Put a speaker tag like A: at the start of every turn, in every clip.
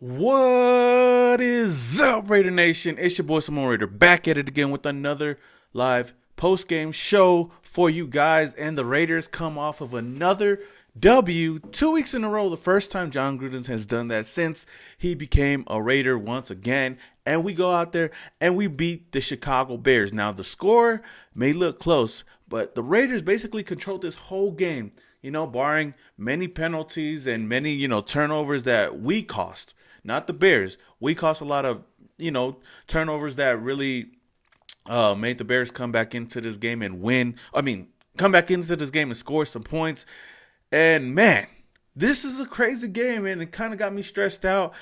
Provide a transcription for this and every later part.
A: What is up, Raidernation? It's your boy Simone Raider back at it again with another live post-game show for you guys. And the Raiders come off of another W 2 weeks in a row. The first time John Gruden has done that since he became a Raider once again. And we go out there and we beat the Chicago Bears. Now, the score may look close, but the Raiders basically controlled this whole game, barring many penalties and many, turnovers that we cost. Not the Bears. We cost a lot of, turnovers that really made the Bears come back into this game and win. Come back into this game and score some points. And man, this is a crazy game, and it kind of got me stressed out.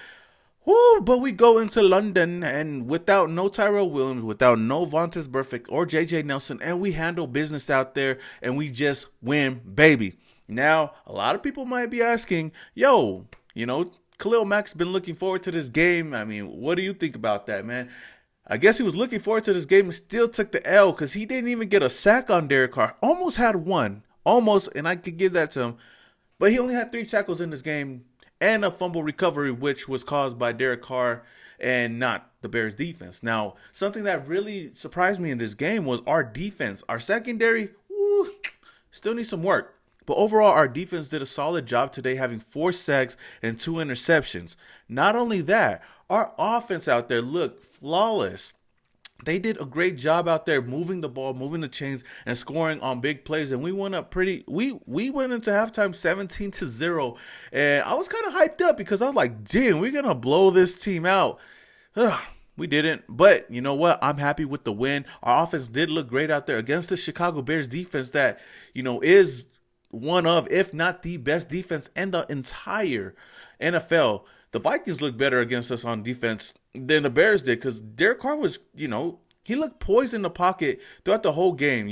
A: Woo, but we go into London, and without no Tyrell Williams, without no Vontaze Burfict or J.J. Nelson, and we handle business out there, and we just win, baby. Now, a lot of people might be asking, Khalil Mack's been looking forward to this game. What do you think about that, man? I guess he was looking forward to this game and still took the L because he didn't even get a sack on Derek Carr. Almost had one. Almost, and I could give that to him. But he only had 3 tackles in this game and a fumble recovery, which was caused by Derek Carr and not the Bears defense. Now, something that really surprised me in this game was our defense. Our secondary, still needs some work. But overall, our defense did a solid job today, having 4 sacks and 2 interceptions. Not only that, our offense out there looked flawless. They did a great job out there moving the ball, moving the chains, and scoring on big plays. And we went up we went into halftime 17-0. And I was kind of hyped up because I was like, damn, we're going to blow this team out. We didn't. But you know what? I'm happy with the win. Our offense did look great out there against the Chicago Bears defense that, is one of, if not the best defense in the entire NFL. The Vikings looked better against us on defense than the Bears did because Derek Carr was, he looked poised in the pocket throughout the whole game,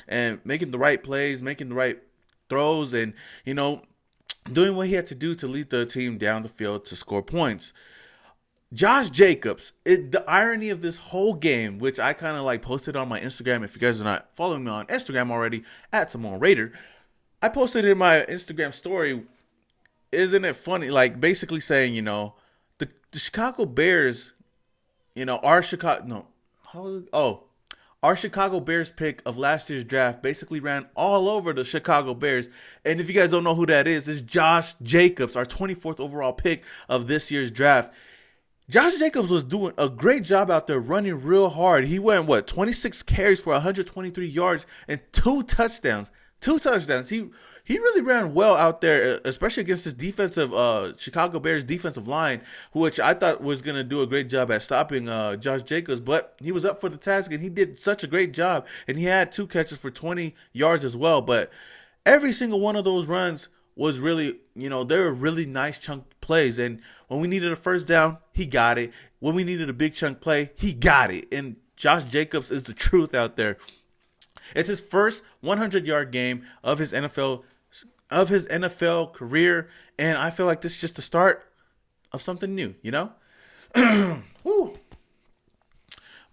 A: and making the right plays, making the right throws, and, doing what he had to do to lead the team down the field to score points. Josh Jacobs, the irony of this whole game, which I kind of posted on my Instagram. If you guys are not following me on Instagram already, at Simone Raider, I posted in my Instagram story. Isn't it funny? Basically saying, the Chicago Bears, our Chicago Bears pick of last year's draft basically ran all over the Chicago Bears. And if you guys don't know who that is, it's Josh Jacobs, our 24th overall pick of this year's draft. Josh Jacobs was doing a great job out there running real hard. He went, 26 carries for 123 yards and 2 touchdowns. 2 touchdowns. He really ran well out there, especially against this defensive Chicago Bears defensive line, which I thought was going to do a great job at stopping Josh Jacobs. But he was up for the task, and he did such a great job. And he had 2 catches for 20 yards as well. But every single one of those runs was really, they were really nice chunk plays. And when we needed a first down, he got it. When we needed a big chunk play, he got it. And Josh Jacobs is the truth out there. It's his first 100-yard game of his NFL career, and I feel like this is just the start of something new, Woo.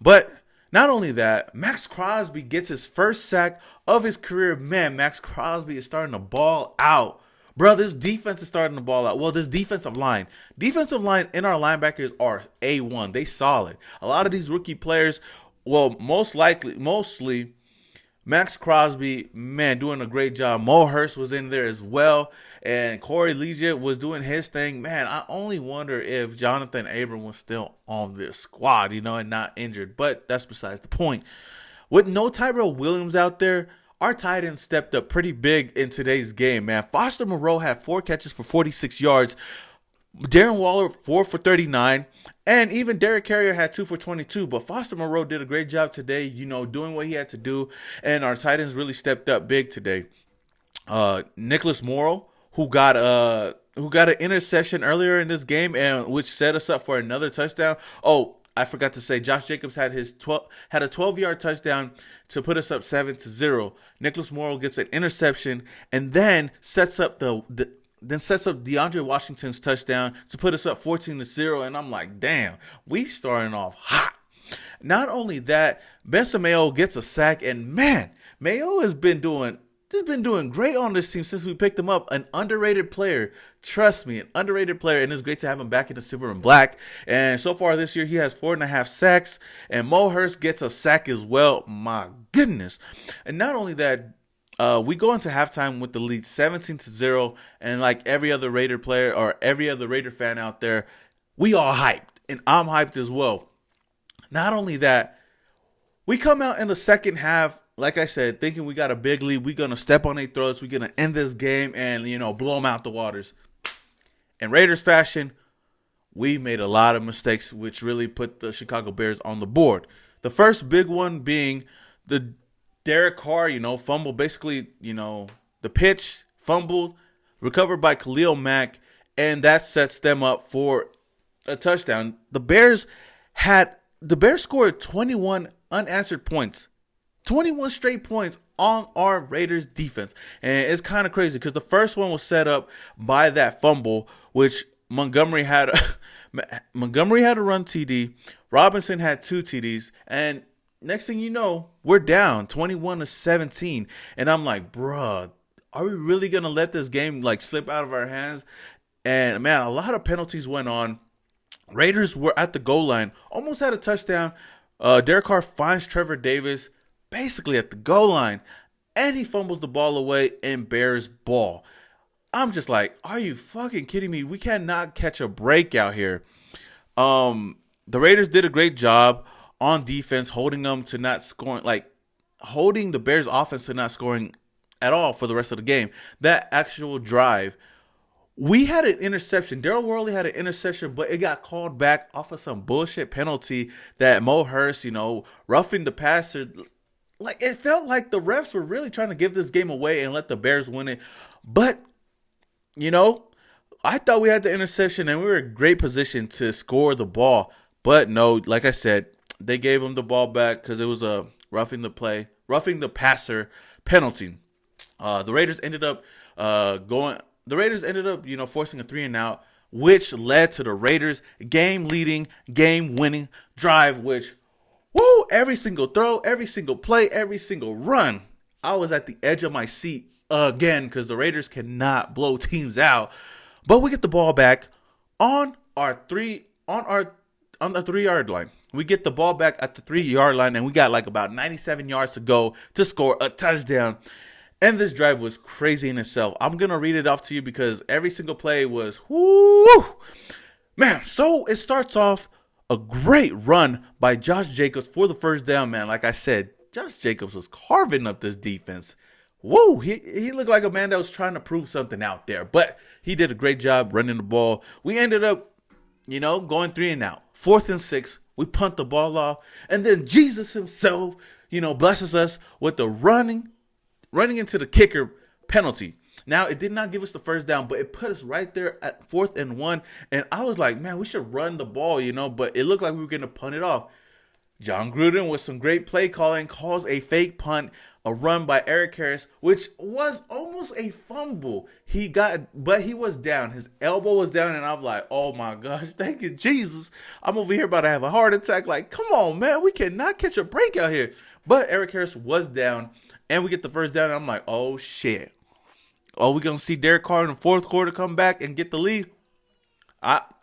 A: But not only that, Max Crosby gets his first sack of his career. Man, Max Crosby is starting to ball out. Bro, this defense is starting to ball out. Well, this defensive line and our linebackers are A1. They solid. A lot of these rookie players, mostly Max Crosby, man, doing a great job. Mo Hurst was in there as well. And Corey Liuget was doing his thing. Man, I only wonder if Jonathan Abram was still on this squad, and not injured. But that's besides the point. With no Tyrell Williams out there, our tight end stepped up pretty big in today's game, man. Foster Moreau had 4 catches for 46 yards. Darren Waller, 4 for 39. And even Derek Carrier had 2 for 22. But Foster Moreau did a great job today, doing what he had to do. And our tight ends really stepped up big today. Nicholas Morrow, who got an interception earlier in this game, and which set us up for another touchdown. Oh, I forgot to say, Josh Jacobs had a 12-yard touchdown to put us up 7-0. Nicholas Morrow gets an interception and then sets up DeAndre Washington's touchdown to put us up 14-0. And I'm like, damn, we starting off hot. Not only that, Benson Mayo gets a sack, and man, Mayo has been doing just been doing great on this team since we picked him up. An underrated player. Trust me, an underrated player. And it's great to have him back in the silver and black. And so far this year, he has 4.5 sacks. And Mo Hurst gets a sack as well. My goodness. And not only that, we go into halftime with the lead 17-0. And like every other Raider player or every other Raider fan out there, we all hyped. And I'm hyped as well. Not only that, we come out in the second half, like I said, thinking we got a big lead. We're going to step on their throats. We're going to end this game and, blow them out the waters. In Raiders fashion, we made a lot of mistakes, which really put the Chicago Bears on the board. The first big one being the Derek Carr, fumble. Basically, the pitch, fumbled, recovered by Khalil Mack, and that sets them up for a touchdown. The Bears scored 21 unanswered points. 21 straight points on our Raiders defense. And it's kind of crazy because the first one was set up by that fumble, which Montgomery had a run TD. Robinson had 2 TDs. And next thing you know, we're down 21-17. And I'm like, bruh, are we really going to let this game slip out of our hands? And man, a lot of penalties went on. Raiders were at the goal line, almost had a touchdown. Derek Carr finds Trevor Davis basically at the goal line, and he fumbles the ball away and Bears ball. I'm just like, are you fucking kidding me? We cannot catch a break out here. The Raiders did a great job on defense, holding them to not scoring, holding the Bears offense to not scoring at all for the rest of the game. That actual drive, we had an interception. Daryl Worley had an interception, but it got called back off of some bullshit penalty that Mo Hurst, roughing the passer. It felt like the refs were really trying to give this game away and let the Bears win it. But, I thought we had the interception and we were in great position to score the ball. But no, like I said, they gave him the ball back because it was a roughing the passer penalty. The Raiders ended up forcing a 3-and-out, which led to the Raiders game-leading, game-winning drive, which, every single throw, every single play, every single run, I was at the edge of my seat again because the Raiders cannot blow teams out. But we get the ball back on the 3-yard line. We get the ball back at the 3-yard line, and we got about 97 yards to go to score a touchdown. And this drive was crazy in itself. I'm going to read it off to you because every single play was, man. So it starts off a great run by Josh Jacobs for the first down, man. Like I said, Josh Jacobs was carving up this defense. He looked like a man that was trying to prove something out there. But he did a great job running the ball. We ended up, going 3-and-out. 4th and 6, we punt the ball off. And then Jesus himself, blesses us with the running into the kicker penalty. Now, it did not give us the first down, but it put us right there at 4th and 1. And I was like, man, we should run the ball, but it looked like we were going to punt it off. John Gruden, with some great play calling, calls a fake punt, a run by Eric Harris, which was almost a fumble. But he was down. His elbow was down, and I'm like, oh my gosh, thank you, Jesus. I'm over here about to have a heart attack. Come on, man, we cannot catch a break out here. But Eric Harris was down, and we get the first down, and I'm like, oh shit. Oh, we're going to see Derek Carr in the fourth quarter come back and get the lead. Got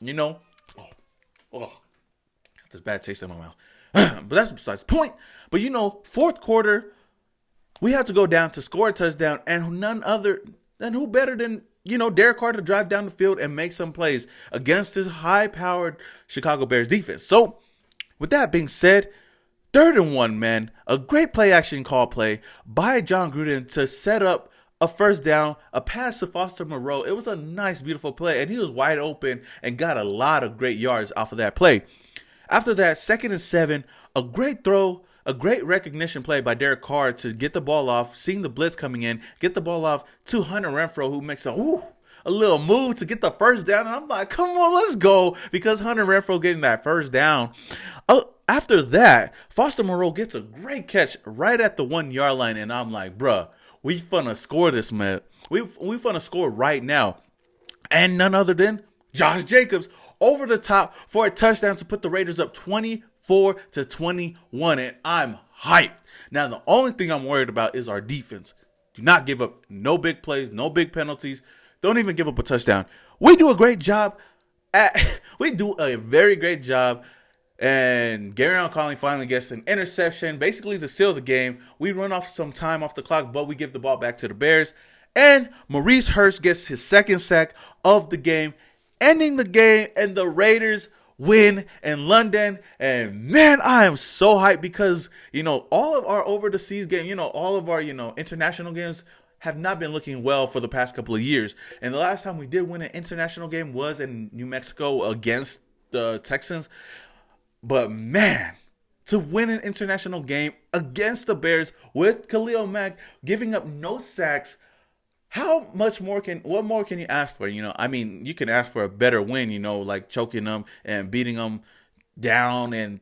A: this bad taste in my mouth. But that's besides the point. But, fourth quarter, we have to go down to score a touchdown, and none other than who better than, Derek Carr to drive down the field and make some plays against this high-powered Chicago Bears defense. So, with that being said, 3rd and 1, man. A great play-action call play by John Gruden to set up a first down, a pass to Foster Moreau. It was a nice, beautiful play, and he was wide open and got a lot of great yards off of that play. After that, 2nd and 7, a great throw, a great recognition play by Derek Carr to get the ball off, seeing the blitz coming in, get the ball off to Hunter Renfrow, who makes a little move to get the first down. And I'm like, come on, let's go, because Hunter Renfrow getting that first down. After that, Foster Moreau gets a great catch right at the 1-yard line, and I'm like, bruh, we finna score this, man. We finna score right now. And none other than Josh Jacobs over the top for a touchdown to put the Raiders up 24-21, and I'm hyped. Now, the only thing I'm worried about is our defense. Do not give up no big plays, no big penalties. Don't even give up a touchdown. We do a great job we do a very great job. And Garyon Conley finally gets an interception, basically to seal the game. We run off some time off the clock, but we give the ball back to the Bears. And Maurice Hurst gets his second sack of the game, ending the game, and the Raiders win in London. And man, I am so hyped because, all of our over the seas game, all of our, international games have not been looking well for the past couple of years. And the last time we did win an international game was in New Mexico against the Texans. But man, to win an international game against the Bears with Khalil Mack giving up no sacks, what more can you ask for? You can ask for a better win, like choking them and beating them down and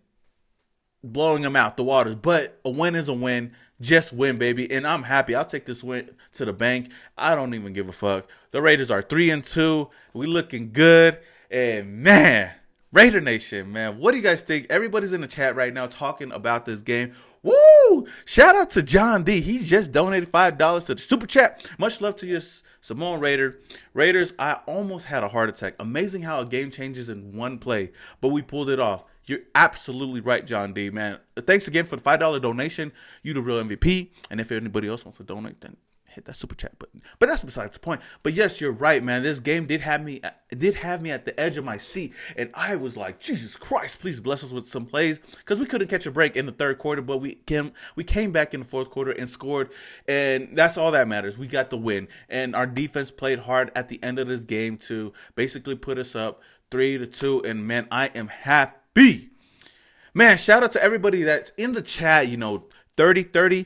A: blowing them out the waters. But a win is a win. Just win, baby. And I'm happy. I'll take this win to the bank. I don't even give a fuck. The Raiders are 3-2. We looking good. And man, Raider Nation, man, what do you guys think? Everybody's in the chat right now talking about this game. Woo! Shout out to John D. He just donated $5 to the super chat. Much love to you, Simone Raider. Raiders, I almost had a heart attack. Amazing how a game changes in one play, but we pulled it off. You're absolutely right, John D, man. Thanks again for the $5 donation. You the real MVP. And if anybody else wants to donate, then hit that super chat button. But that's besides the point. But yes, you're right, man. This game did have me at the edge of my seat. And I was like, Jesus Christ, please bless us with some plays. Because we couldn't catch a break in the third quarter, but we came back in the fourth quarter and scored. And that's all that matters. We got the win. And our defense played hard at the end of this game to basically put us up 3-2. And man, I am happy. Man, shout out to everybody that's in the chat, 3030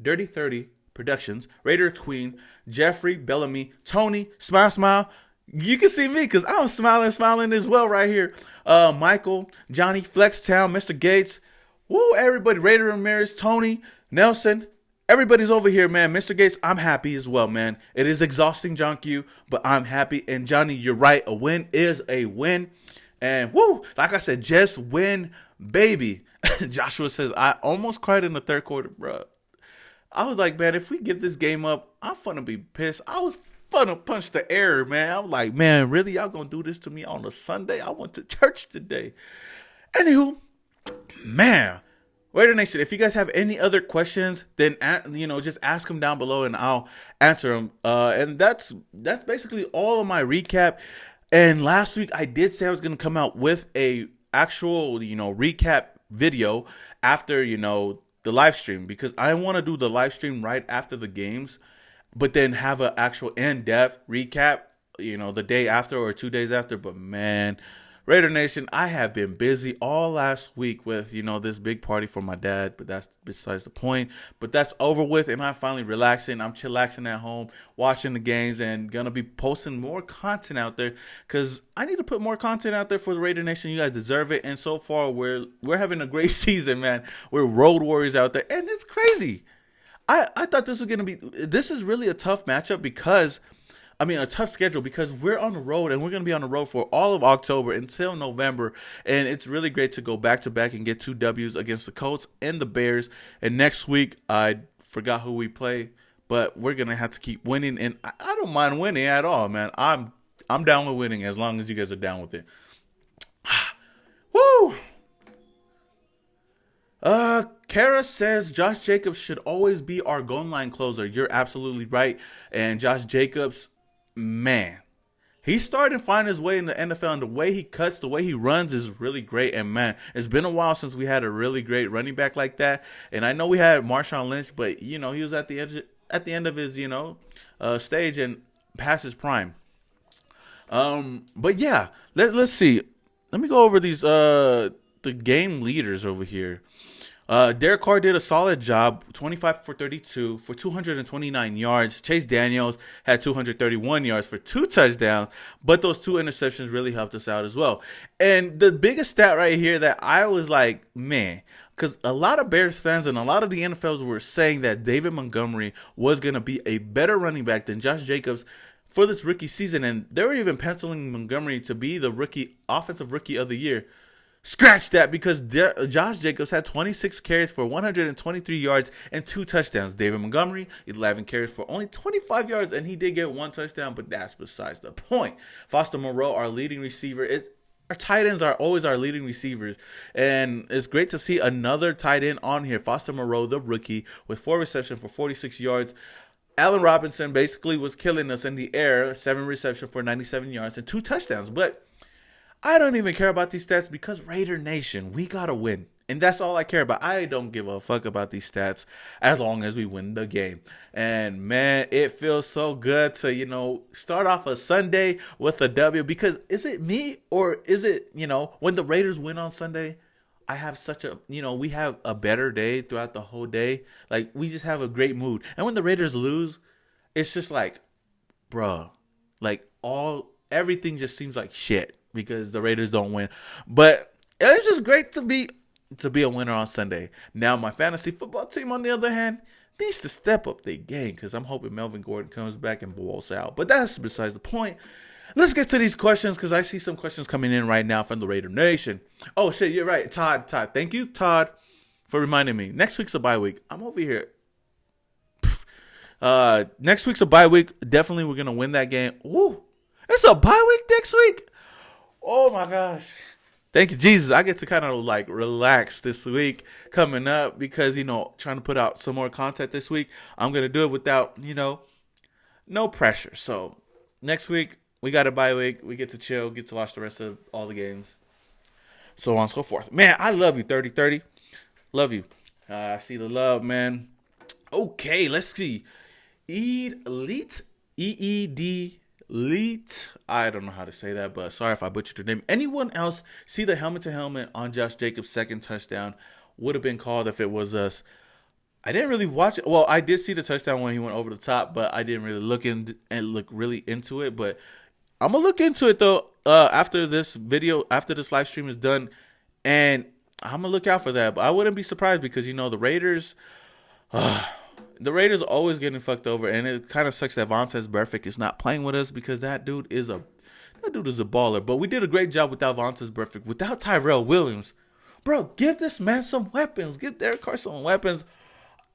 A: Dirty 30 Productions, Raider Queen, Jeffrey, Bellamy, Tony, Smile. You can see me because I'm smiling as well right here. Michael, Johnny, Flextown, Mr. Gates, woo, everybody, Raider Ramirez, Tony, Nelson, everybody's over here, man. Mr. Gates, I'm happy as well, man. It is exhausting, John Q, but I'm happy. And Johnny, you're right. A win is a win. And woo, like I said, just win, baby. Joshua says, I almost cried in the third quarter, bro. I was like, man, if we get this game up, I'm finna be pissed. I was finna punch the air, man. I was like, man, really? Y'all gonna do this to me on a Sunday? I went to church today. Anywho, man, Raider Nation, if you guys have any other questions, then, just ask them down below and I'll answer them. And that's basically all of my recap. And last week I did say I was going to come out with a actual, recap video after, the live stream, because I want to do the live stream right after the games, but then have an actual in-depth recap, the day after or 2 days after. But man, Raider Nation, I have been busy all last week with, this big party for my dad, but that's besides the point. But that's over with, and I'm finally relaxing. I'm chillaxing at home, watching the games, and going to be posting more content out there because I need to put more content out there for the Raider Nation. You guys deserve it, and so far, we're having a great season, man. We're road warriors out there, and it's crazy. I thought this is really a tough matchup because a tough schedule because we're on the road and we're going to be on the road for all of October until November. And it's really great to go back-to-back and get 2 W's against the Colts and the Bears. And next week, I forgot who we play, but we're going to have to keep winning. And I don't mind winning at all, man. I'm down with winning as long as you guys are down with it. Woo! Kara says Josh Jacobs should always be our goal line closer. You're absolutely right. And Josh Jacobs, man, he's starting to find his way in the NFL, and the way he cuts, the way he runs is really great. And man, it's been a while since we had a really great running back like that. And I know we had Marshawn Lynch, but he was at the end of his stage and past his prime. But yeah, let's see. Let me go over these the game leaders over here. Derek Carr did a solid job, 25 for 32 for 229 yards. Chase Daniels had 231 yards for 2 touchdowns, but those 2 interceptions really helped us out as well. And the biggest stat right here that I was like, man, because a lot of Bears fans and a lot of the NFLs were saying that David Montgomery was going to be a better running back than Josh Jacobs for this rookie season, and they were even penciling Montgomery to be the offensive rookie of the year. Scratch that because Josh Jacobs had 26 carries for 123 yards and 2 touchdowns. David Montgomery, 11 carries for only 25 yards, and he did get 1 touchdown, but that's besides the point. Foster Moreau, our leading receiver, our tight ends are always our leading receivers, and it's great to see another tight end on here. Foster Moreau, the rookie, with 4 receptions for 46 yards. Allen Robinson basically was killing us in the air, 7 receptions for 97 yards and 2 touchdowns, but I don't even care about these stats because Raider Nation, we got to win. And that's all I care about. I don't give a fuck about these stats as long as we win the game. And man, it feels so good to, start off a Sunday with a W because is it me or is it, when the Raiders win on Sunday, I have such a, we have a better day throughout the whole day. Like we just have a great mood. And when the Raiders lose, it's just like, bruh, like everything just seems like shit because the Raiders don't win. But it's just great to be a winner on Sunday. Now, my fantasy football team, on the other hand, needs to step up their game because I'm hoping Melvin Gordon comes back and balls out. But that's besides the point. Let's get to these questions because I see some questions coming in right now from the Raider Nation. Oh, shit, you're right. Todd. Thank you, Todd, for reminding me. Next week's a bye week. I'm over here. Next week's a bye week. Definitely we're going to win that game. Ooh, it's a bye week next week. Oh, my gosh. Thank you, Jesus. I get to kind of like relax this week coming up because, trying to put out some more content this week. I'm going to do it without, no pressure. So next week, we got a bye week. We get to chill, get to watch the rest of all the games, so on and so forth. Man, I love you, 3030. Love you. I see the love, man. Okay, let's see. Elite, EED. Elite. I don't know how to say that, but sorry if I butchered your name. Anyone else see the helmet-to-helmet on Josh Jacobs' second touchdown? Would have been called if it was us. I didn't really watch it. Well, I did see the touchdown when he went over the top, but I didn't really look really into it. But I'm going to look into it, though, after this live stream is done, and I'm going to look out for that. But I wouldn't be surprised because, the Raiders... the Raiders are always getting fucked over, and it kind of sucks that Vontaze Burfict is not playing with us because that dude is a baller. But we did a great job without Vontaze Burfict, without Tyrell Williams. Bro, give this man some weapons. Give Derek Carr some weapons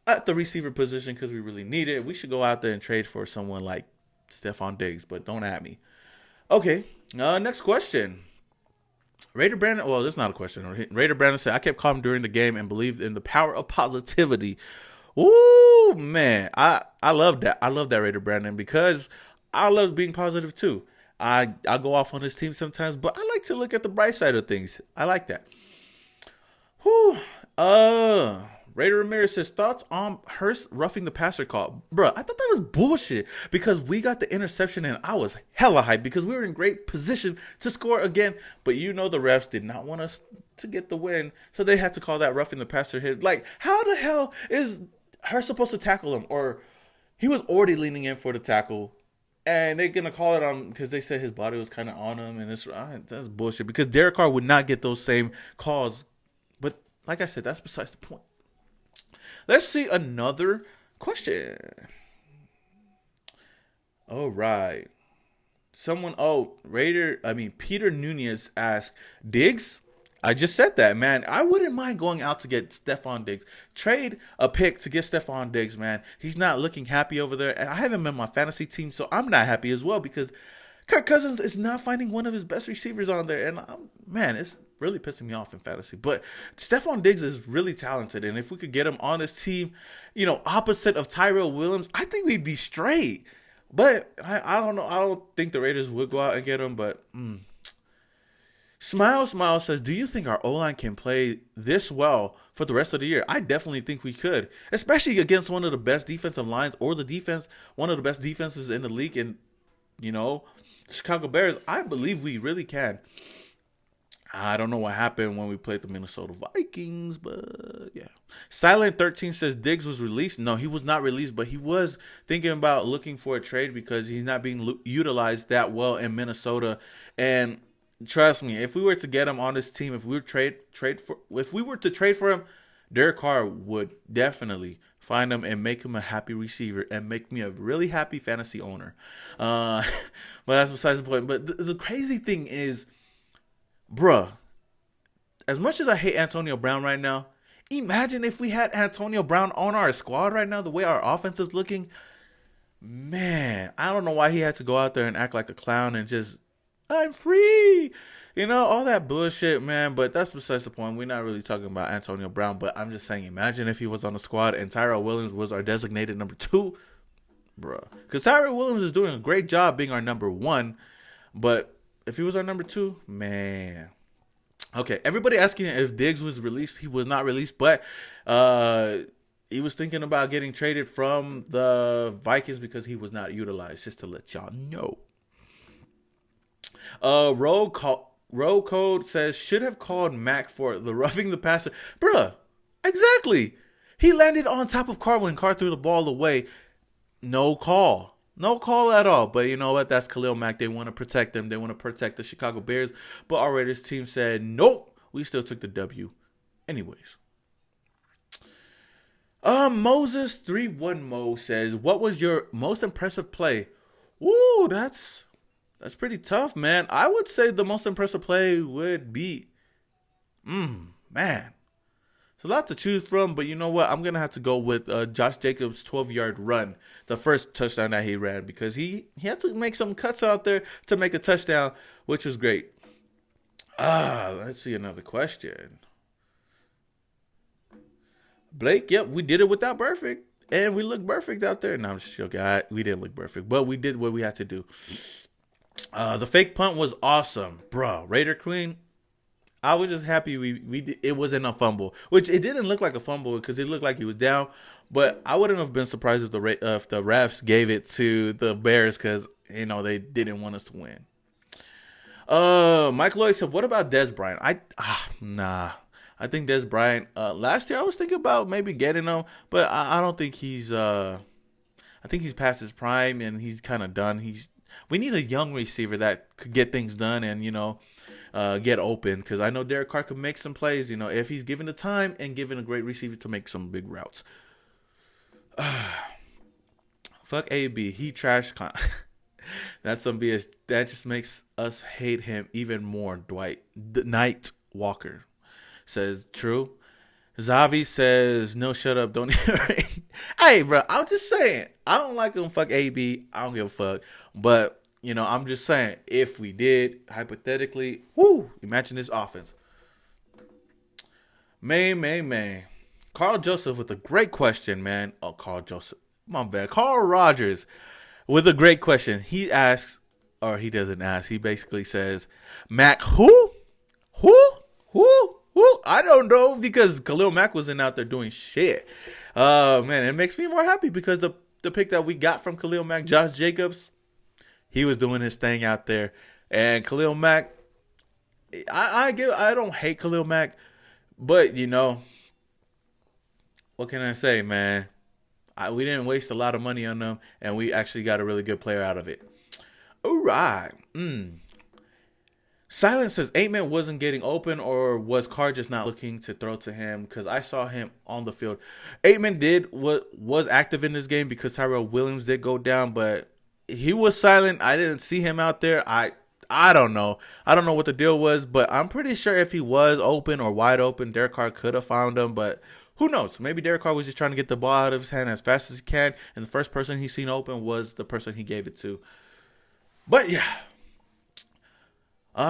A: at the receiver position because we really need it. We should go out there and trade for someone like Stephon Diggs, but don't at me. Okay, next question. Raider Brandon, well, that's not a question. Raider Brandon said, I kept calm during the game and believed in the power of positivity. Ooh, man, I love that. I love that, Raider Brandon, because I love being positive too. I go off on this team sometimes, but I like to look at the bright side of things. I like that. Whew. Raider Ramirez says, thoughts on Hurst roughing the passer call. Bruh, I thought that was bullshit because we got the interception and I was hella hyped because we were in great position to score again. But the refs did not want us to get the win, so they had to call that roughing the passer hit. Like, how the hell is Hurst supposed to tackle him? Or he was already leaning in for the tackle, and they're going to call it on because they said his body was kind of on him, and that's bullshit because Derek Carr would not get those same calls. But like I said, that's besides the point. Let's see another question. All right. Peter Nunez asked, Diggs? I just said that, man. I wouldn't mind going out to get Stephon Diggs. Trade a pick to get Stephon Diggs, man. He's not looking happy over there. And I have him in my fantasy team, so I'm not happy as well because Kirk Cousins is not finding one of his best receivers on there. And, it's really pissing me off in fantasy. But Stephon Diggs is really talented. And if we could get him on this team, opposite of Tyrell Williams, I think we'd be straight. But I don't know. I don't think the Raiders would go out and get him. But Smile says, do you think our O-line can play this well for the rest of the year? I definitely think we could, especially against one of the best defensive lines or one of the best defenses in the league. And, Chicago Bears, I believe we really can. I don't know what happened when we played the Minnesota Vikings, but yeah. Silent 13 says Diggs was released. No, he was not released, but he was thinking about looking for a trade because he's not being utilized that well in Minnesota. And trust me, if we were to get him on this team, if we were to trade for him, Derek Carr would definitely find him and make him a happy receiver and make me a really happy fantasy owner. But that's besides the point. But the crazy thing is, bruh, as much as I hate Antonio Brown right now, imagine if we had Antonio Brown on our squad right now, the way our offense is looking. Man, I don't know why he had to go out there and act like a clown and just, I'm free. All that bullshit, man. But that's besides the point. We're not really talking about Antonio Brown, but I'm just saying, imagine if he was on the squad and Tyrell Williams was our designated number 2. Bruh. Because Tyrell Williams is doing a great job being our number 1. But if he was our number 2, man. Okay, everybody asking if Diggs was released. He was not released, but he was thinking about getting traded from the Vikings because he was not utilized, just to let y'all know. Roll code says, should have called Mac for the roughing the passer. Bruh, exactly. He landed on top of Carr when Carr threw the ball away. No call. No call at all. But you know what? That's Khalil Mack. They want to protect them. They want to protect the Chicago Bears. But our Raiders team said, nope. We still took the W. Anyways. Moses31 Mo says, what was your most impressive play? Woo, that's pretty tough, man. I would say the most impressive play would be, man. It's a lot to choose from, but you know what? I'm going to have to go with Josh Jacobs' 12-yard run, the first touchdown that he ran, because he had to make some cuts out there to make a touchdown, which was great. Let's see another question. Blake, yep, we did it without perfect, and we looked perfect out there. No, I'm just joking. We didn't look perfect, but we did what we had to do. The fake punt was awesome, bro. Raider Queen, I was just happy it wasn't a fumble, which it didn't look like a fumble because it looked like he was down. But I wouldn't have been surprised if the refs gave it to the Bears because they didn't want us to win. Mike Lloyd said, "What about Dez Bryant?" Nah. I think Dez Bryant. Last year I was thinking about maybe getting him, but I don't think he's. I think he's past his prime and he's kind of done. We need a young receiver that could get things done and get open, because I know Derek Carr could make some plays, if he's given the time and given a great receiver to make some big routes. Fuck AB. He trash con. That's some BS. That just makes us hate him even more. Night Walker says, true. Zavi says, no, shut up. Don't even. Hey, bro, I'm just saying. I don't like him. Fuck AB. I don't give a fuck. But, I'm just saying, if we did, hypothetically, imagine this offense. Man. Carl Joseph with a great question, man. Oh, Carl Joseph. My bad. Carl Rogers with a great question. He asks, or he doesn't ask. He basically says, Mac, who? I don't know, because Khalil Mack wasn't out there doing shit. Man, it makes me more happy because the pick that we got from Khalil Mack, Josh Jacobs, he was doing his thing out there. And Khalil Mack, I don't hate Khalil Mack, but what can I say, man? We didn't waste a lot of money on them, and we actually got a really good player out of it. All right. Silence says 8-man wasn't getting open, or was Carr just not looking to throw to him? Because I saw him on the field. 8-man was active in this game because Tyrell Williams did go down, but he was silent. I didn't see him out there. I don't know. I don't know what the deal was, but I'm pretty sure if he was open or wide open, Derek Carr could have found him, but who knows? Maybe Derek Carr was just trying to get the ball out of his hand as fast as he can, and the first person he seen open was the person he gave it to. But yeah.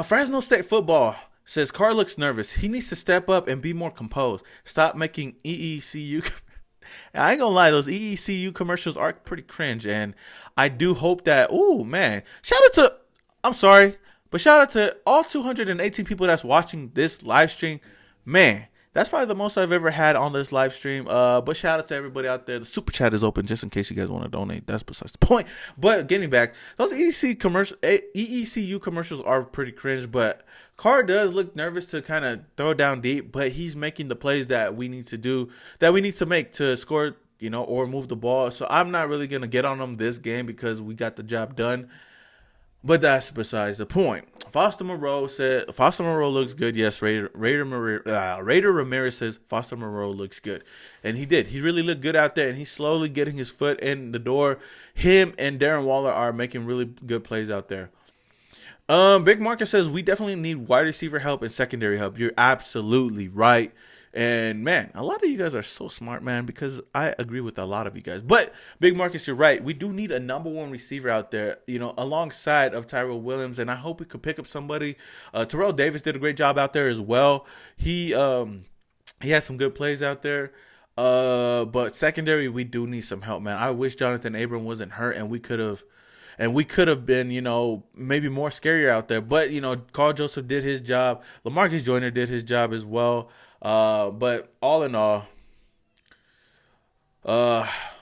A: Fresno State football says Carr looks nervous. He needs to step up and be more composed. Stop making EECU. I ain't gonna lie, those EECU commercials are pretty cringe, and I do hope that. Ooh, man! Shout out to all 218 people that's watching this live stream. Man, that's probably the most I've ever had on this live stream. But shout out to everybody out there. The super chat is open just in case you guys want to donate. That's besides the point. But getting back, those EECU commercials are pretty cringe. But Carr does look nervous to kind of throw down deep. But he's making the plays that we need to do, that we need to make to score, or move the ball. So I'm not really going to get on him this game because we got the job done. But that's besides the point. Foster Moreau looks good. Yes, Raider Ramirez says Foster Moreau looks good. And he did. He really looked good out there, and he's slowly getting his foot in the door. Him and Darren Waller are making really good plays out there. Big Market says we definitely need wide receiver help and secondary help. You're absolutely right. And man, a lot of you guys are so smart, man, because I agree with a lot of you guys. But Big Marcus, you're right. We do need a number one receiver out there, alongside of Tyrell Williams. And I hope we could pick up somebody. Terrell Davis did a great job out there as well. He has some good plays out there. But secondary, we do need some help, man. I wish Jonathan Abram wasn't hurt and we could have been, maybe more scarier out there. But, Carl Joseph did his job. LaMarcus Joyner did his job as well. But all in all,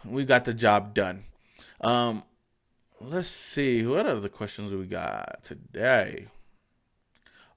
A: we got the job done. Let's see. What other questions we got today?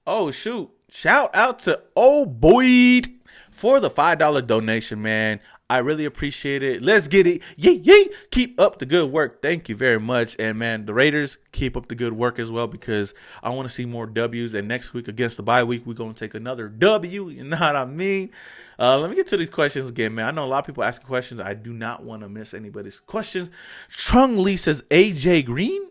A: Oh, shoot. Shout out to old Boyd for the $5 donation, man. I really appreciate it. Let's get it. Yay. Keep up the good work. Thank you very much. And, man, the Raiders, keep up the good work as well, because I want to see more W's. And next week against the bye week, we're going to take another W. You know what I mean? Let me get to these questions again, man. I know a lot of people asking questions. I do not want to miss anybody's questions. Trung Lee says, AJ Green?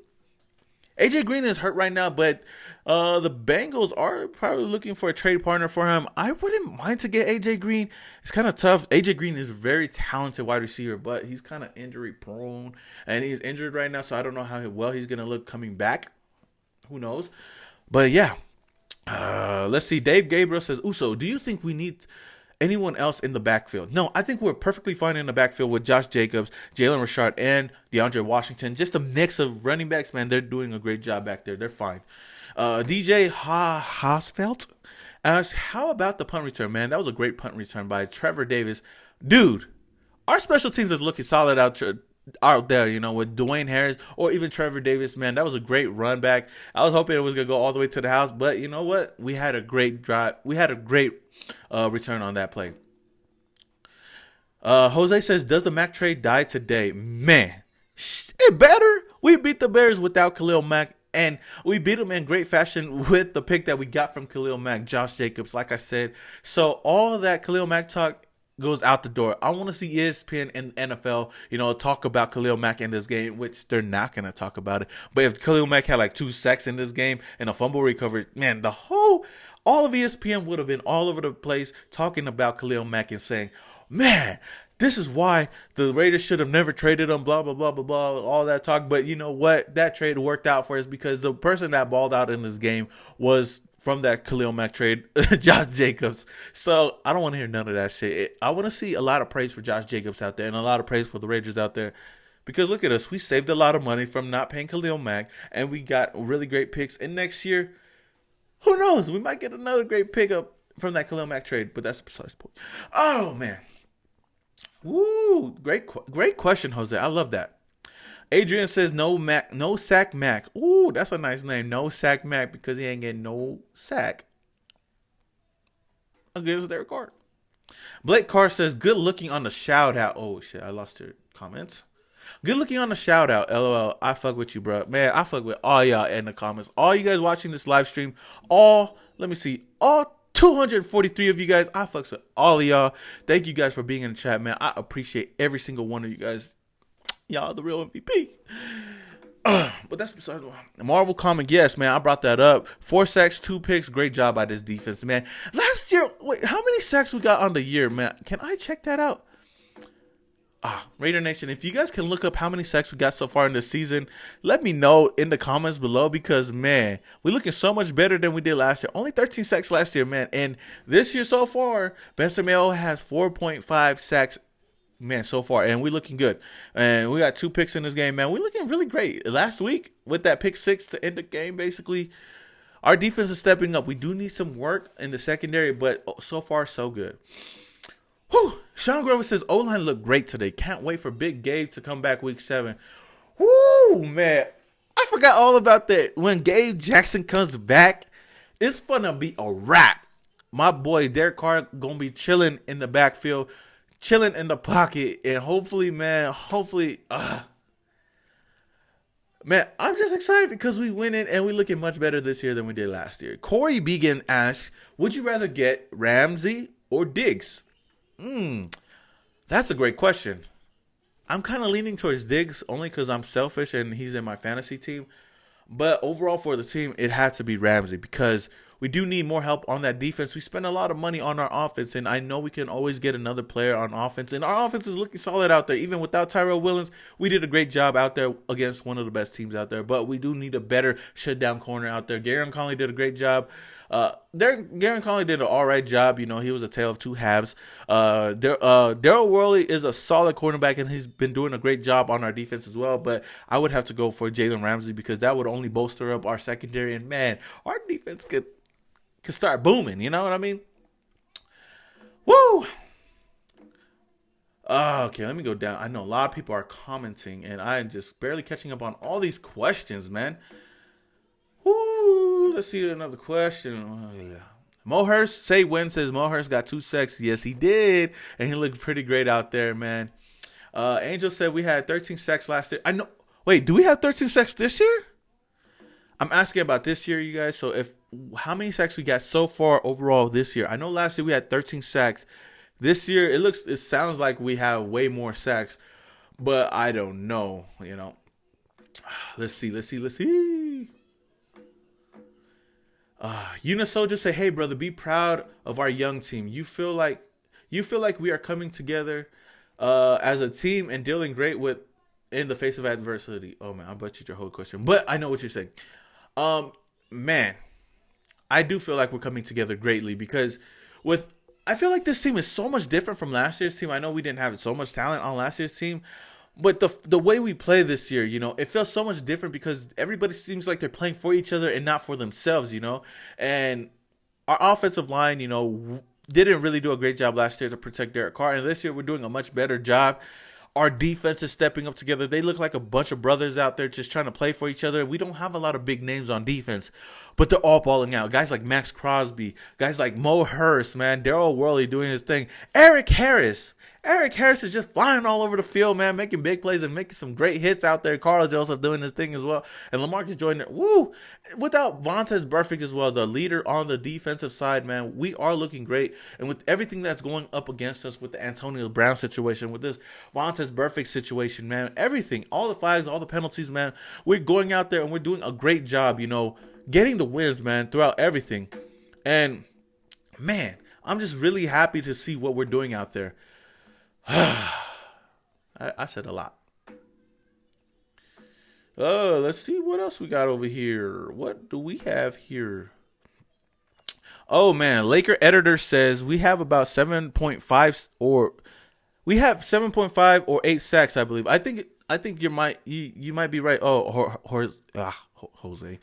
A: AJ Green is hurt right now, but the Bengals are probably looking for a trade partner for him. I wouldn't mind to get AJ Green. It's kind of tough. AJ Green is a very talented wide receiver, but he's kind of injury prone, and he's injured right now, so I don't know how well he's going to look coming back. Who knows? But yeah, let's see. Dave Gabriel says, Uso, do you think we need anyone else in the backfield? No, I think we're perfectly fine in the backfield with Josh Jacobs, Jalen Richard, and DeAndre Washington. Just a mix of running backs, man. They're doing a great job back there. They're fine. DJ Haasfeld asks, how about the punt return, man? That was a great punt return by Trevor Davis. Dude, our special teams is looking solid out there, with Dwayne Harris or even Trevor Davis, man. That was a great run back. I was hoping it was going to go all the way to the house, but you know what? We had a great drive. We had a great return on that play. Jose says, does the Mac trade die today? Man, it better. We beat the Bears without Khalil Mack, and we beat them in great fashion with the pick that we got from Khalil Mack, Josh Jacobs, like I said. So all of that Khalil Mack talk goes out the door. I want to see ESPN and NFL, talk about Khalil Mack in this game, which they're not going to talk about it. But if Khalil Mack had like 2 sacks in this game and a fumble recovery, man, all of ESPN would have been all over the place talking about Khalil Mack and saying, man, this is why the Raiders should have never traded him, blah, blah, blah, blah, blah, all that talk. But you know what? That trade worked out for us because the person that balled out in this game was from that Khalil Mack trade, Josh Jacobs. So I don't want to hear none of that shit. I want to see a lot of praise for Josh Jacobs out there and a lot of praise for the Raiders out there. Because look at us. We saved a lot of money from not paying Khalil Mack, and we got really great picks. And next year, who knows? We might get another great pickup from that Khalil Mack trade, but that's besides the point. Oh, man. Woo, great question, Jose. I love that. Adrian says no sack Mac. Ooh, that's a nice name. No sack Mac, because he ain't getting no sack against their Carr. Blake Carr says good looking on the shout out. Oh shit, I lost your comments. Good looking on the shout out. LOL. I fuck with you, bro. Man, I fuck with all y'all in the comments. All you guys watching this live stream. All 243 of you guys, I fucks with all of y'all. Thank you guys for being in the chat, man. I appreciate every single one of you guys. Y'all the real MVP. But that's besides the Marvel comic. Yes, man, I brought that up. 4 sacks, 2 picks. Great job by this defense, man. Last year, wait, how many sacks we got on the year, man? Can I check that out? Raidernation, if you guys can look up how many sacks we got so far in this season, let me know in the comments below, because, man, we're looking so much better than we did last year. Only 13 sacks last year, man. And this year so far, Ben Sameo has 4.5 sacks, man, so far. And we're looking good. And we got 2 picks in this game, man. We're looking really great. Last week, with that pick 6 to end the game, basically, our defense is stepping up. We do need some work in the secondary, but so far, so good. Whew. Sean Grover says, O-line looked great today. Can't wait for Big Gabe to come back week 7. Woo, man. I forgot all about that. When Gabe Jackson comes back, it's going to be a wrap. My boy Derek Carr going to be chilling in the backfield, chilling in the pocket, and hopefully, man, man, I'm just excited because we win it and we're looking much better this year than we did last year. Corey Began asks, would you rather get Ramsey or Diggs? That's a great question. I'm kind of leaning towards Diggs only because I'm selfish and he's in my fantasy team. But overall for the team, it had to be Ramsey because we do need more help on that defense. We spend a lot of money on our offense, and I know we can always get another player on offense. And our offense is looking solid out there. Even without Tyrell Williams, we did a great job out there against one of the best teams out there. But we do need a better shutdown corner out there. Garen Conley did a great job. Garen Conley did an all right job. You know, he was a tale of two halves. Daryl Worley is a solid cornerback, and he's been doing a great job on our defense as well. But I would have to go for Jalen Ramsey because that would only bolster up our secondary. And man, our defense could start booming. You know what I mean? Woo! Okay, let me go down. I know a lot of people are commenting, and I am just barely catching up on all these questions, man. Woo! Let's see another question. Oh, yeah. Mohurst, say when says Mohurst got 2 sacks. Yes, he did, and he looked pretty great out there, man. Angel said we had 13 sacks last year. I know. Wait, do we have 13 sacks this year? I'm asking about this year, you guys. So how many sacks we got so far overall this year? I know last year we had 13 sacks. This year it sounds like we have way more sacks, but I don't know. You know. Let's see. Unisoldier say, "Hey brother, be proud of our young team. You feel like we are coming together as a team and dealing great with in the face of adversity." Oh man, I butchered your whole question, but I know what you're saying. Man, I do feel like we're coming together greatly because I feel like this team is so much different from last year's team. I know we didn't have so much talent on last year's team, but the way we play this year, you know, it feels so much different because everybody seems like they're playing for each other and not for themselves, you know. And our offensive line, you know, didn't really do a great job last year to protect Derek Carr, and this year we're doing a much better job. Our defense is stepping up together. They look like a bunch of brothers out there just trying to play for each other. We don't have a lot of big names on defense, but they're all balling out. Guys like Max Crosby, guys like Mo Hurst, man, Daryl Worley doing his thing. Eric Harris is just flying all over the field, man, making big plays and making some great hits out there. Carl Joseph doing his thing as well. And Lamarcus Joyner, woo! Without Vontaze Burfict as well, the leader on the defensive side, man, we are looking great. And with everything that's going up against us with the Antonio Brown situation, with this Vontaze Burfict situation, man, everything, all the flags, all the penalties, man, we're going out there and we're doing a great job, you know, getting the wins, man, throughout everything. And, man, I'm just really happy to see what we're doing out there. I said a lot. Oh, let's see what else we got over here. What do we have here? Oh man, Laker editor says we have about 7.5 or 8 sacks, I believe. I think you might be right. Oh, Jose.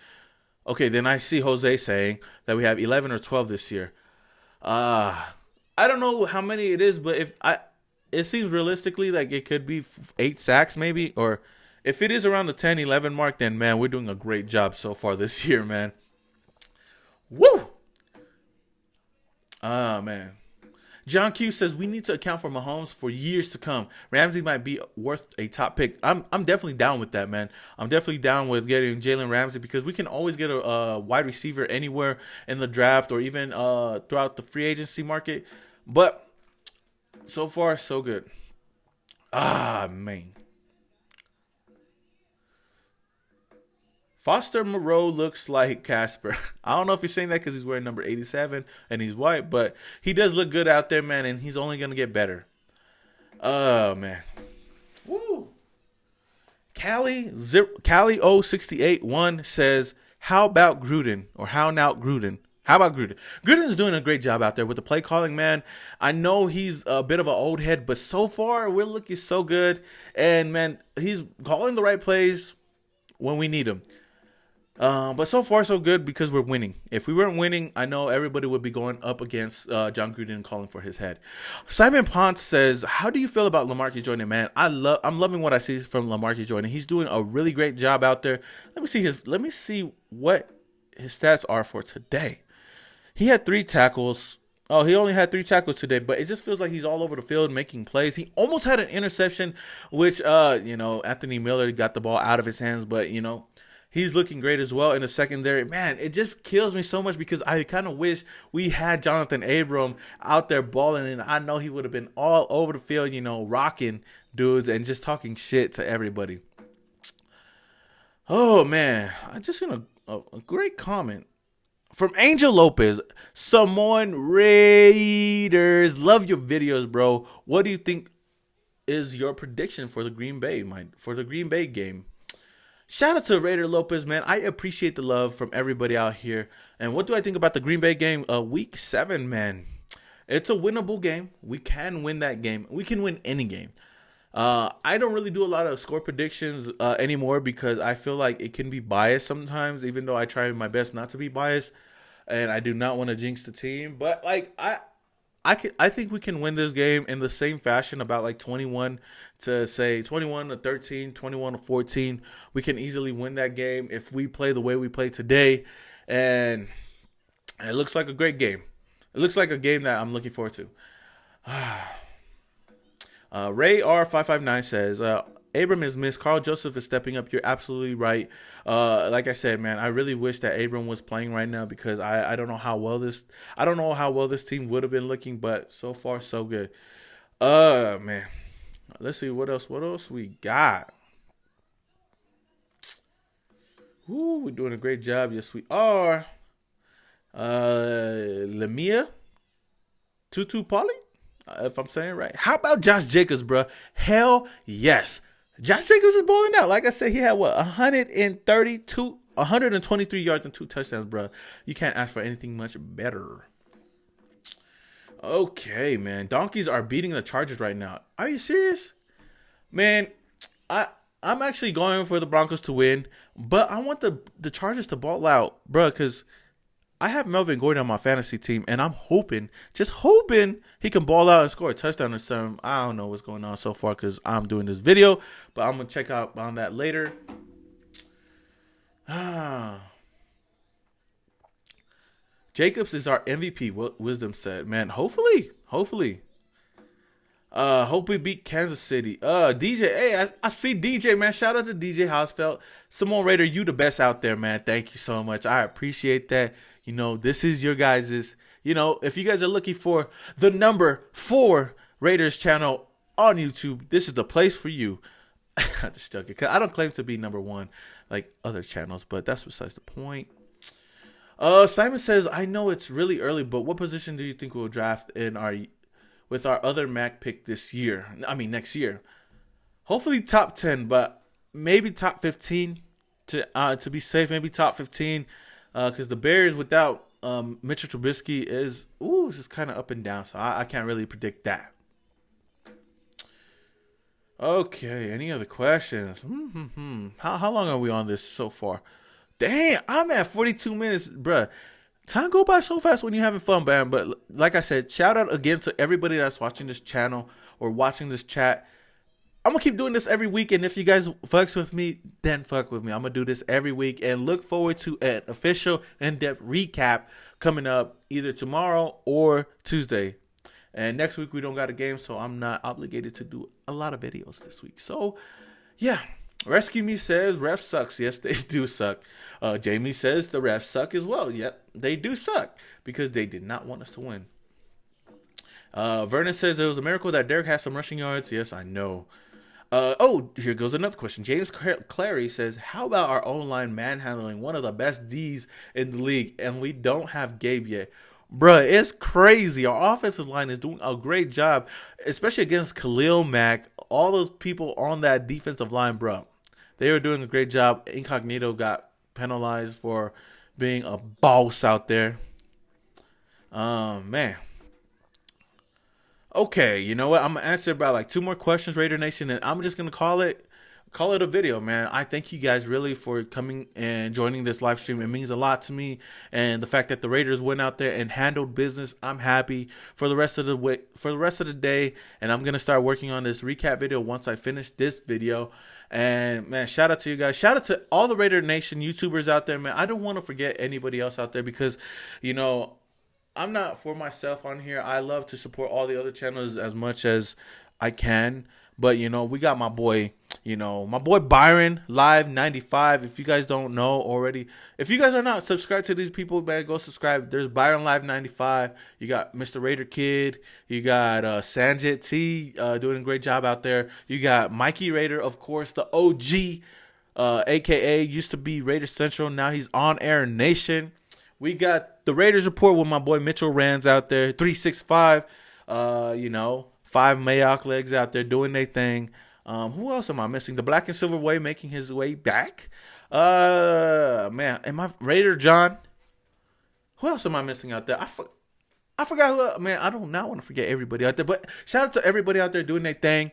A: Okay, then I see Jose saying that we have 11 or 12 this year. I don't know how many it is, but it seems realistically like it could be 8 sacks maybe, or if it is around the 10, 11 mark, then man, we're doing a great job so far this year, man. Woo! Man. John Q says we need to account for Mahomes for years to come. Ramsey might be worth a top pick. I'm definitely down with that, man. I'm definitely down with getting Jalen Ramsey because we can always get a wide receiver anywhere in the draft or even throughout the free agency market. But so far, so good. Man. Foster Moreau looks like Casper. I don't know if he's saying that because he's wearing number 87 and he's white, but he does look good out there, man, and he's only going to get better. Oh, man. Woo. Callie 068-1 says, how about Gruden? Or how now Gruden? How about Gruden? Gruden's doing a great job out there with the play calling, man. I know he's a bit of an old head, but so far we're looking so good. And, man, he's calling the right plays when we need him. But so far so good because we're winning. If we weren't winning, I know everybody would be going up against John Gruden and calling for his head. Simon Ponce says, how do you feel about Lamarcus Joyner, man? I'm loving what I see from Lamarcus Joyner. He's doing a really great job out there. Let me see what his stats are for today. He had 3 tackles. Oh, he only had 3 tackles today, but it just feels like he's all over the field making plays. He almost had an interception, which, Anthony Miller got the ball out of his hands, but, he's looking great as well in the secondary. Man, it just kills me so much because I kind of wish we had Jonathan Abram out there balling, and I know he would have been all over the field, rocking dudes and just talking shit to everybody. Oh man, I just got a great comment from Angel Lopez. Samoan Raiders, love your videos, bro. What do you think is your prediction for the Green Bay game? Shout out to Raider Lopez, man. I appreciate the love from everybody out here. And what do I think about the Green Bay game? Week 7, man. It's a winnable game. We can win that game. We can win any game. I don't really do a lot of score predictions anymore because I feel like it can be biased sometimes, even though I try my best not to be biased. And I do not want to jinx the team. But like I think we can win this game in the same fashion, about like 21 to say 21 to 13, 21 to 14. We can easily win that game if we play the way we play today. And it looks like a great game. It looks like a game that I'm looking forward to. Ray R559 says, Abram is missed. Carl Joseph is stepping up. You're absolutely right. Like I said, man, I really wish that Abram was playing right now because I don't know how well this team would have been looking, but so far so good. Man, let's see what else we got. Ooh, we're doing a great job. Yes, we are. Lamia Tutu Polly, if I'm saying it right. How about Josh Jacobs, bro? Hell yes. Josh Jacobs is balling out. Like I said, he had 123 yards and 2 touchdowns, bro. You can't ask for anything much better. Okay, man. Donkeys are beating the Chargers right now. Are you serious? Man, I'm actually going for the Broncos to win, but I want the Chargers to ball out, bro, because I have Melvin Gordon on my fantasy team, and I'm just hoping he can ball out and score a touchdown or something. I don't know what's going on so far because I'm doing this video, but I'm going to check out on that later. Jacobs is our MVP, Wisdom said. Man, hopefully. Hope we beat Kansas City. DJ, hey, I see DJ, man. Shout out to DJ Hausfeld. Simone Raider, you the best out there, man. Thank you so much. I appreciate that. You know, this is your guys's, if you guys are looking for the number 4 Raiders channel on YouTube, this is the place for you. I'm just joking, because I don't claim to be number 1 like other channels, but that's besides the point. Simon says, I know it's really early, but what position do you think we'll draft with our other Mac pick next year? Hopefully top 10, but maybe top 15 to be safe. Maybe top 15, because the Bears without Mitchell Trubisky is just kind of up and down. So I can't really predict that. Okay, any other questions? How long are we on this so far? Dang, I'm at 42 minutes, bruh. Time go by so fast when you're having fun, man. But like I said, shout out again to everybody that's watching this channel or watching this chat. I'm going to keep doing this every week, and if you guys fucks with me, then fuck with me. I'm going to do this every week, and look forward to an official in-depth recap coming up either tomorrow or Tuesday. And next week we don't got a game, so I'm not obligated to do a lot of videos this week. So, yeah. Rescue Me says refs sucks. Yes, they do suck. Jamie says the refs suck as well. Yep, they do suck because they did not want us to win. Vernon says it was a miracle that Derek has some rushing yards. Yes, I know. Here goes another question. James Clary says, how about our O-line manhandling one of the best Ds in the league, and we don't have Gabe yet? Bruh, it's crazy. Our offensive line is doing a great job, especially against Khalil Mack. All those people on that defensive line, bruh, they were doing a great job. Incognito got penalized for being a boss out there. Man. Okay, you know what? I'm gonna answer about like 2 more questions, Raider Nation, and I'm just gonna call it a video, man. I thank you guys really for coming and joining this live stream. It means a lot to me, and the fact that the Raiders went out there and handled business, I'm happy for the rest of the day. And I'm gonna start working on this recap video once I finish this video. And man, shout out to you guys. Shout out to all the Raider Nation YouTubers out there, man. I don't want to forget anybody else out there because, I'm not for myself on here. I love to support all the other channels as much as I can. But, we got my boy Byron Live 95. If you guys don't know already, if you guys are not subscribed to these people, man, go subscribe. There's Byron Live 95. You got Mr. Raider Kid. You got Sanjit T doing a great job out there. You got Mikey Raider, of course, the OG aka used to be Raider Central. Now he's on Air Nation. We got the Raiders Report with my boy Mitchell Rands out there. 365. 5 Mayock legs out there doing their thing. Who else am I missing? The Black and Silver Way making his way back. Am I Raider John? Who else am I missing out there? I forgot who. Man, I do not want to forget everybody out there. But shout out to everybody out there doing their thing.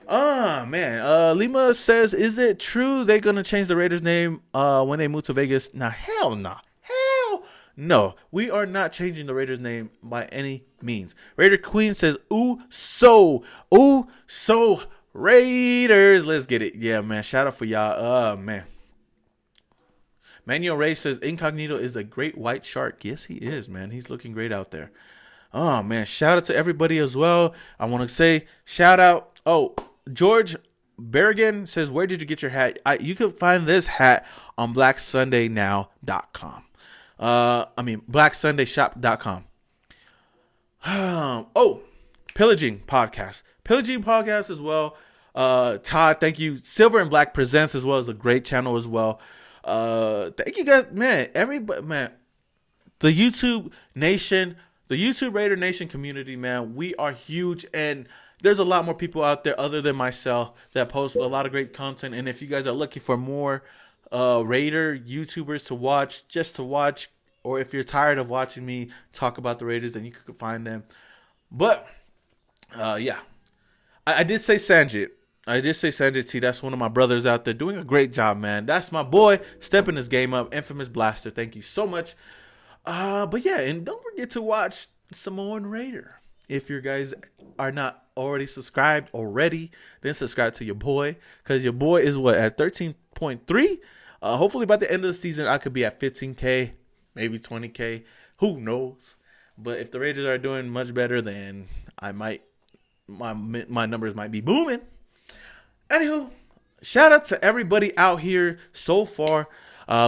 A: Lima says, is it true they're gonna change the Raiders name when they move to Vegas? Nah, hell nah. Hell no. We are not changing the Raiders name by any means. Raider Queen says, ooh so Raiders. Let's get it. Yeah, man. Shout out for y'all. Man. Manuel Ray says, Incognito is a great white shark. Yes, he is, man. He's looking great out there. Oh, man. Shout out to everybody as well. I want to say shout out. Oh, George Berrigan says, where did you get your hat? You can find this hat on BlackSundayNow.com. BlackSundayShop.com. Pillaging Podcast as well. Todd, thank you. Silver and Black Presents as well as a great channel as well. Thank you guys, man. Everybody, man. The YouTube Nation, the YouTube Raider Nation community, man. We are huge, and there's a lot more people out there other than myself that post a lot of great content. And if you guys are looking for more Raider YouTubers to watch, or if you're tired of watching me talk about the Raiders, then you could find them. But I did say Sanjit. T. That's one of my brothers out there doing a great job, man. That's my boy stepping his game up. Infamous Blaster. Thank you so much. And don't forget to watch Samoan Raider. If you guys are not already subscribed already, then subscribe to your boy, because your boy is at 13.3. Hopefully by the end of the season I could be at 15K, maybe 20K. Who knows? But if the Raiders are doing much better, then I might my numbers might be booming. Anywho, shout out to everybody out here so far.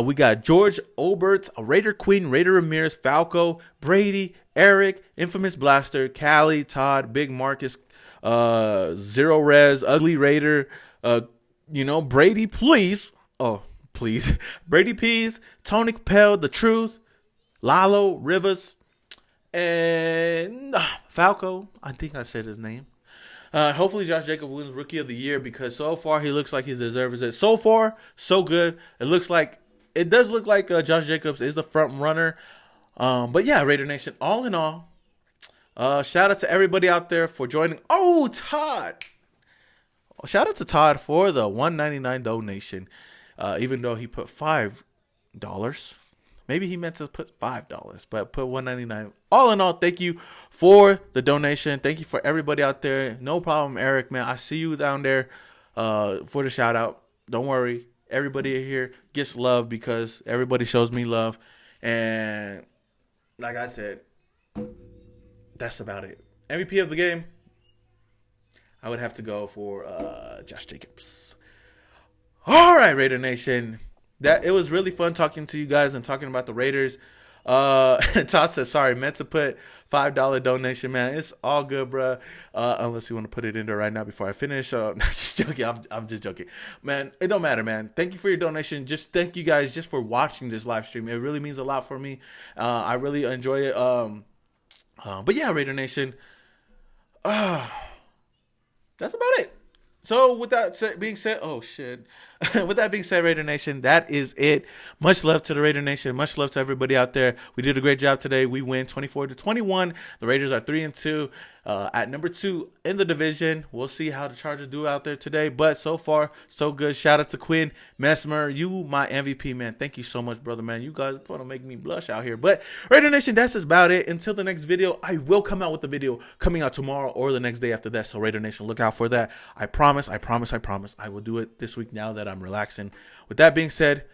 A: We got George Obert, Raider Queen, Raider Ramirez, Falco, Brady, Eric, Infamous Blaster, Callie, Todd, Big Marcus, Zero Res, Ugly Raider, Brady, please. Oh, please. Brady Pease, Tony Capel, The Truth, Lalo, Rivers, and Falco. I think I said his name. Hopefully Josh Jacobs wins Rookie of the Year, because so far he looks like he deserves it. So far, so good. It does look like Josh Jacobs is the front runner. Raider Nation, all in all, shout out to everybody out there for joining. Oh, Todd. Shout out to Todd for the $1.99 donation. Even though he put $5. Maybe he meant to put $5, but put $1.99. All in all, thank you for the donation. Thank you for everybody out there. No problem, Eric, man. I see you down there for the shout out. Don't worry. Everybody here gets love because everybody shows me love. And like I said, that's about it. MVP of the game, I would have to go for Josh Jacobs. All right, Raider Nation. It was really fun talking to you guys and talking about the Raiders. Todd says, sorry, meant to put $5 donation, man. It's all good, bro. Unless you want to put it in there right now before I finish. Just joking. I'm just joking, man. It don't matter, man. Thank you for your donation. Just thank you guys just for watching this live stream. It really means a lot for me. I really enjoy it. Raider Nation. That's about it. So with that being said, oh shit. With that being said, Raider Nation, that is it. Much love to the Raider Nation. Much love to everybody out there. We did a great job today. We win 24-21. The Raiders are 3-2 at number 2 in the division. We'll see how the Chargers do out there today. But so far, so good. Shout out to Quinn Mesmer. You my MVP, man. Thank you so much, brother, man. You guys want to make me blush out here. But Raider Nation, that's about it. Until the next video, I will come out with the video coming out tomorrow or the next day after that. So Raider Nation, look out for that. I promise. I will do it this week now that I'm relaxing. With that being said,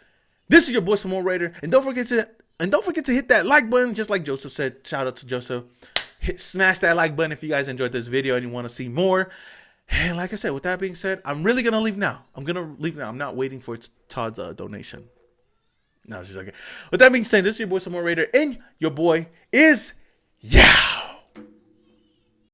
A: this is your boy Samoan Raider, and don't forget to hit that like button, just like Joseph said. Shout out to Joseph. Smash that like button if you guys enjoyed this video and you want to see more. And like I said, with that being said, I'm really gonna leave now. I'm not waiting for Todd's donation. No, just okay. With that being said, this is your boy Samoan Raider, and your boy is yeah.